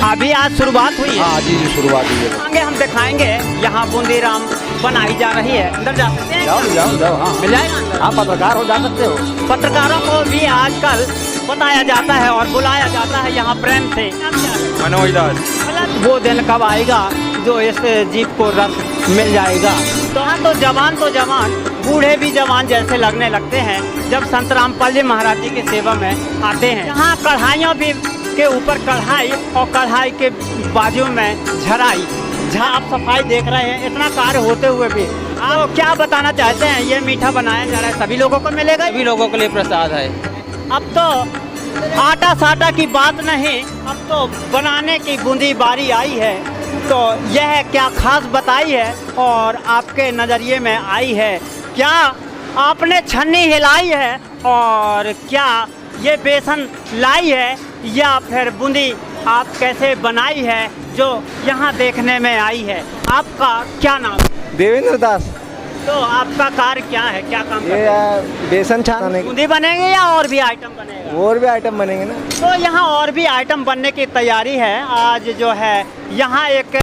अभी आज शुरुआत हुई है। हाँ जी जी शुरुआत हुई है। आगे हम दिखाएंगे यहाँ बूंदी राम बनाई जा रही है। अंदर जा सकते हैं? जाओ जाओ जाओ। हाँ मिल जाएगा अंदर? आप पत्रकार हो, जा सकते हो। पत्रकारों को भी आजकल बताया जाता है और बुलाया जाता है यहाँ प्रेम से। मनोज दास। मतलब वो दिन कब आएगा जो इस जीप को रस मिल जाएगा। तो जवान बूढ़े भी जवान जैसे लगने लगते हैं जब संत रामपाल जी महाराज जी की सेवा में आते हैं। यहाँ कढ़ाइयों भी के ऊपर कढ़ाई और कढ़ाई के बाजू में झराई, जहाँ आप सफाई देख रहे हैं, इतना कार्य होते हुए भी आप क्या बताना चाहते हैं? ये मीठा बनाया जा रहा है, सभी लोगों को मिलेगा? सभी लोगों के लिए प्रसाद है। अब तो आटा साटा की बात नहीं, अब तो बनाने की बूंदी बारी आई है। तो यह क्या खास बताई है और आपके नज़रिए में आई है? क्या आपने छन्नी हिलाई है और क्या ये बेसन लाई है या फिर बूंदी आप कैसे बनाई है जो यहाँ देखने में आई है? आपका क्या नाम है? देवेंद्र दास। तो आपका कार्य क्या है, क्या काम करते ये हैं? बेसन छानने की। बूंदी बनेंगे या और भी आइटम बनेगा? और भी आइटम बनेंगे ना। तो यहाँ और भी आइटम बनने की तैयारी है। आज जो है यहाँ एक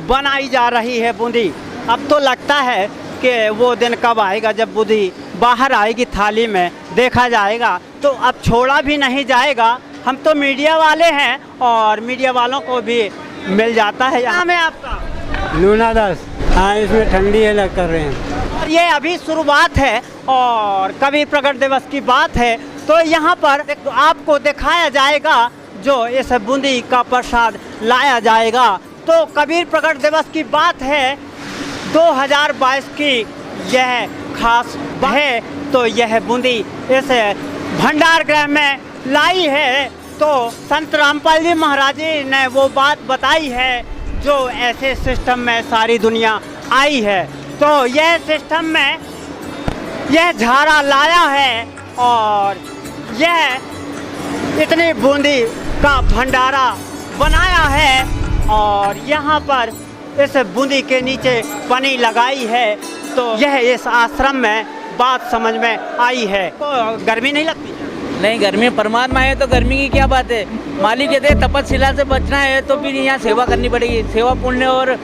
बनाई जा रही है बूंदी। अब तो लगता है कि वो दिन कब आएगा जब बूंदी बाहर आएगी, थाली में देखा जाएगा, तो अब छोड़ा भी नहीं जाएगा। हम तो मीडिया वाले हैं और मीडिया वालों को भी मिल जाता है। यहाँ में आपका लूना दास। हाँ, इसमें ठंडी है कर रहे हैं। और ये अभी शुरुआत है और कबीर प्रकट दिवस की बात है, तो यहाँ पर आपको दिखाया जाएगा जो इस बूंदी का प्रसाद लाया जाएगा। तो कबीर प्रकट दिवस की बात है, 2022 की यह खास है। तो यह बूंदी इस भंडार गृह में लाई है। तो संत रामपाल जी महाराज जी ने वो बात बताई है जो ऐसे सिस्टम में सारी दुनिया आई है। तो यह सिस्टम में यह झारा लाया है और यह इतनी बूंदी का भंडारा बनाया है और यहाँ पर इस बूंदी के नीचे पनी लगाई है। तो यह इस आश्रम में बात समझ में आई है। तो गर्मी नहीं लगती? नहीं, गर्मी परमात्मा है तो गर्मी की क्या बात है। मालिक कहते हैं तपस्या से बचना है तो फिर यहाँ सेवा करनी पड़ेगी। सेवा पुण्य और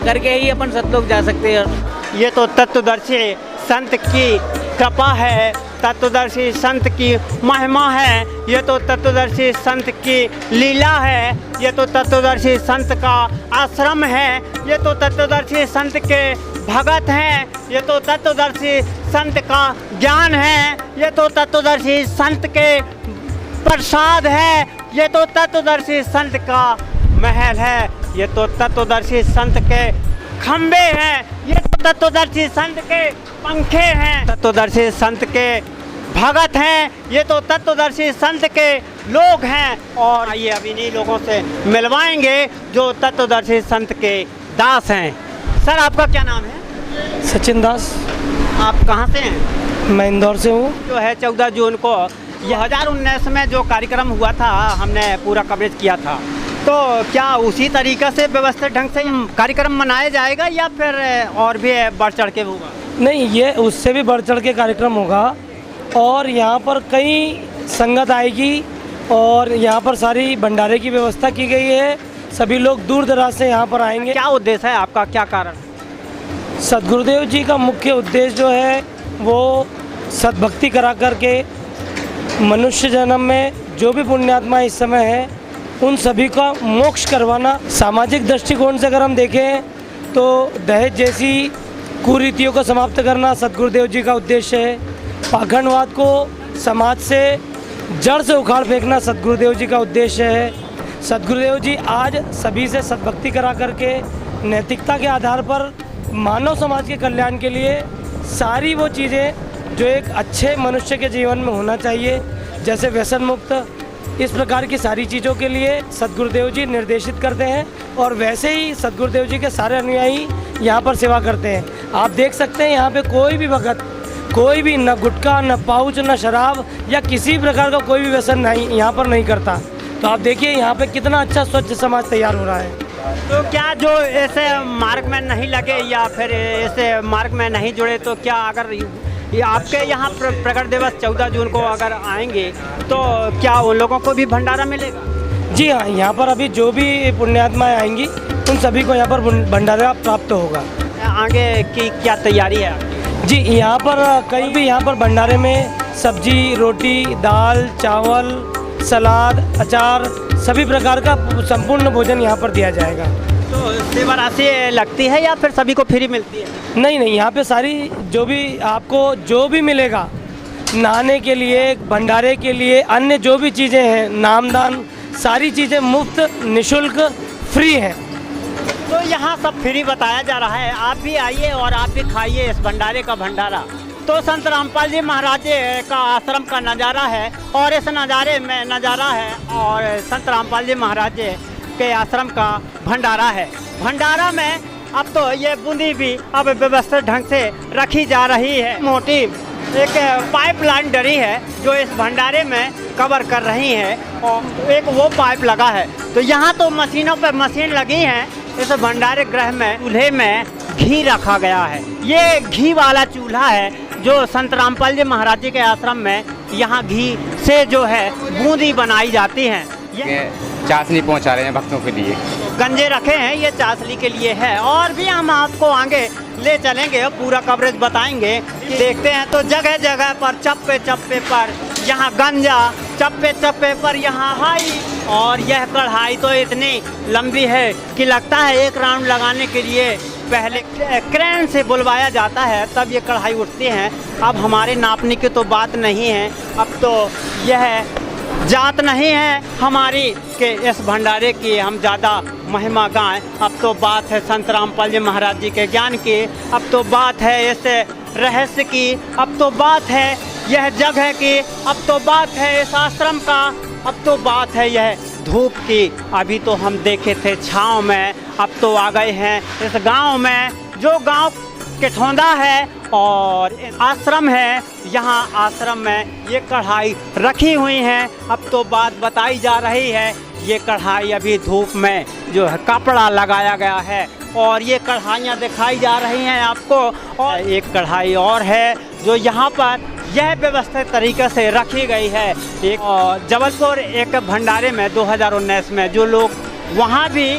करके ही अपन सतलोक जा सकते हैं। ये तो तत्वदर्शी संत की कृपा है, तत्वदर्शी संत की महिमा है, ये तो तत्वदर्शी संत की लीला है, ये तो तत्वदर्शी संत का आश्रम है, ये तो तत्वदर्शी संत के भगत हैं, ये तो तत्वदर्शी संत का ज्ञान है, ये तो तत्वदर्शी संत के प्रसाद है, ये तो तत्वदर्शी संत का महल है, ये तो तत्वदर्शी संत के खंबे हैं, ये तो तत्वदर्शी संत के पंखे हैं, तत्वदर्शी संत के भगत हैं, ये तो तत्वदर्शी संत के लोग हैं। और ये अभी इन्हीं लोगों से मिलवाएंगे जो तत्वदर्शी संत के दास हैं। सर, आपका क्या नाम है? सचिन दास। आप कहाँ से हैं? मैं इंदौर से हूँ। जो है 14 जून को 2019 में जो कार्यक्रम हुआ था, हमने पूरा कवरेज किया था। तो क्या उसी तरीक़े से व्यवस्थित ढंग से कार्यक्रम मनाया जाएगा या फिर और भी बढ़ चढ़ के होगा? नहीं, ये उससे भी बढ़ चढ़ के कार्यक्रम होगा और यहाँ पर कई संगत आएगी और यहाँ पर सारी भंडारे की व्यवस्था की गई है। सभी लोग दूर दराज से यहाँ पर आएंगे। क्या उद्देश्य है आपका, क्या कारण? सद्गुरुदेव जी का मुख्य उद्देश्य जो है वो सद्भक्ति करा करके मनुष्य जन्म में जो भी पुण्यात्मा इस समय है उन सभी का मोक्ष करवाना। सामाजिक दृष्टिकोण से अगर हम देखें तो दहेज जैसी कुरीतियों को समाप्त करना सद्गुरुदेव जी का उद्देश्य है। पाखंडवाद को समाज से जड़ से उखाड़ फेंकना सद्गुरुदेव जी का उद्देश्य है। सद्गुरुदेव जी आज सभी से सद्भक्ति करा करके नैतिकता के आधार पर मानव समाज के कल्याण के लिए सारी वो चीज़ें जो एक अच्छे मनुष्य के जीवन में होना चाहिए, जैसे व्यसन मुक्त, इस प्रकार की सारी चीज़ों के लिए सद्गुरुदेव जी निर्देशित करते हैं और वैसे ही सद्गुरुदेव जी के सारे अनुयायी यहाँ पर सेवा करते हैं। आप देख सकते हैं यहाँ पे कोई भी भगत, कोई भी न गुटखा, न पाउच, न शराब या किसी प्रकार का कोई भी व्यसन नहीं यहाँ पर नहीं करता। तो आप देखिए यहाँ पे कितना अच्छा स्वच्छ समाज तैयार हो रहा है। तो क्या जो ऐसे मार्ग में नहीं लगे या फिर ऐसे मार्ग में नहीं जुड़े, तो क्या अगर ये आपके यहाँ प्रकट दिवस 14 जून को अगर आएंगे तो क्या उन लोगों को भी भंडारा मिलेगा? जी हाँ, यहाँ पर अभी जो भी पुण्यात्माएं आएंगी उन सभी को यहाँ पर भंडारा प्राप्त होगा। आगे की क्या तैयारी है आपकी? जी, यहाँ पर कहीं भी यहाँ पर भंडारे में सब्जी, रोटी, दाल, चावल, सलाद, अचार सभी प्रकार का संपूर्ण भोजन यहाँ पर दिया जाएगा। तो सेवा राशि लगती है या फिर सभी को फ्री मिलती है? नहीं नहीं, यहाँ पे सारी जो भी आपको जो भी मिलेगा, नहाने के लिए, भंडारे के लिए, अन्य जो भी चीज़ें हैं, नामदान, सारी चीज़ें मुफ्त, निशुल्क, फ्री हैं। तो यहाँ सब फ्री बताया जा रहा है। आप भी आइए और आप भी खाइए इस भंडारे का भंडारा। तो संत रामपाल जी महाराज का आश्रम का नज़ारा है और इस नज़ारे में नज़ारा है और संत रामपाल जी महाराज के आश्रम का भंडारा है। भंडारा में अब तो ये बूंदी भी अब व्यवस्थित ढंग से रखी जा रही है। मोटी एक पाइपलाइन डरी है जो इस भंडारे में कवर कर रही है और एक वो पाइप लगा है। तो यहाँ तो मशीनों पे मशीन लगी हैं। इस भंडारे गृह में चूल्हे में घी रखा गया है। ये घी वाला चूल्हा है जो संत रामपाल जी महाराज जी के आश्रम में यहाँ घी से जो है बूंदी बनाई जाती हैं। ये चाशनी पहुंचा रहे हैं भक्तों के लिए। गंजे रखे हैं, ये चाशनी के लिए है। और भी हम आपको आगे ले चलेंगे, पूरा कवरेज बताएंगे। देखते हैं तो जगह जगह पर चप्पे चप्पे पर यहाँ गंजा, चप्पे चप्पे पर यहाँ हाई। और यह कढ़ाई तो इतनी लंबी है कि लगता है एक राउंड लगाने के लिए पहले क्रेन से बुलवाया जाता है तब ये कढ़ाई उठती हैं। अब हमारे नापने की तो बात नहीं है, अब तो यह जात नहीं है हमारी कि इस भंडारे की हम ज़्यादा महिमा गाएं। अब तो बात है संत रामपाल जी महाराज जी के ज्ञान की, अब तो बात है इस रहस्य की, अब तो बात है यह जगह की, अब तो बात है इस आश्रम का, अब तो बात है यह धूप की। अभी तो हम देखे थे छाँव में, अब तो आ गए हैं इस गांव में, जो गांव केठौंदा है और आश्रम है। यहाँ आश्रम में ये कढ़ाई रखी हुई है। अब तो बात बताई जा रही है, ये कढ़ाई अभी धूप में जो है कपड़ा लगाया गया है और ये कढ़ाइयाँ दिखाई जा रही हैं आपको। और एक कढ़ाई और है जो यहाँ पर यह व्यवस्थित तरीके से रखी गई है। एक जबलपुर एक भंडारे में 2019 में जो लोग वहाँ भी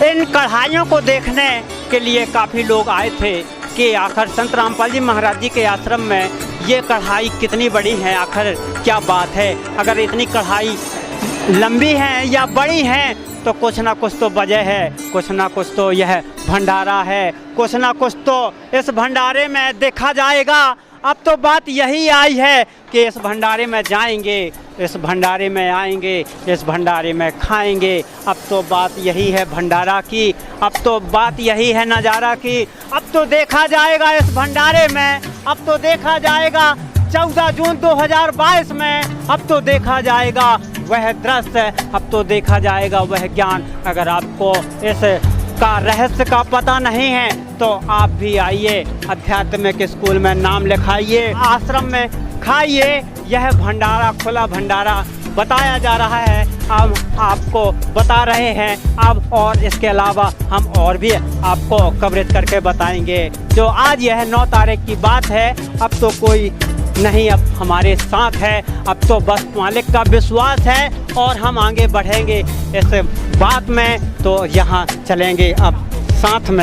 इन कढ़ाइयों को देखने के लिए काफ़ी लोग आए थे कि आखिर संत रामपाल जी महाराज जी के आश्रम में ये कढ़ाई कितनी बड़ी है, आखिर क्या बात है। अगर इतनी कढ़ाई लंबी है या बड़ी है तो कुछ ना कुछ तो वजह है, कुछ ना कुछ तो यह भंडारा है, कुछ ना कुछ तो इस भंडारे में देखा जाएगा। अब तो बात यही आई है कि इस भंडारे में जाएंगे, इस भंडारे में आएंगे, इस भंडारे में खाएंगे। अब तो बात यही है भंडारा की, अब तो बात यही है नज़ारा की। अब तो देखा जाएगा इस भंडारे में, अब तो देखा जाएगा 14 जून 2022 में, अब तो देखा जाएगा वह दृश्य, अब तो देखा जाएगा वह ज्ञान। अगर आपको इस का रहस्य का पता नहीं है तो आप भी आइए, आध्यात्मिक स्कूल में नाम लिखाइए, आश्रम में खाइए। यह भंडारा खुला भंडारा बताया जा रहा है, अब आपको बता रहे हैं अब, और इसके अलावा हम और भी आपको कवरेज करके बताएंगे। जो आज यह 9 तारीख की बात है, अब तो कोई नहीं अब हमारे साथ है, अब तो बस मालिक का विश्वास है और हम आगे बढ़ेंगे इस बात में। तो यहाँ चलेंगे अब साथ में।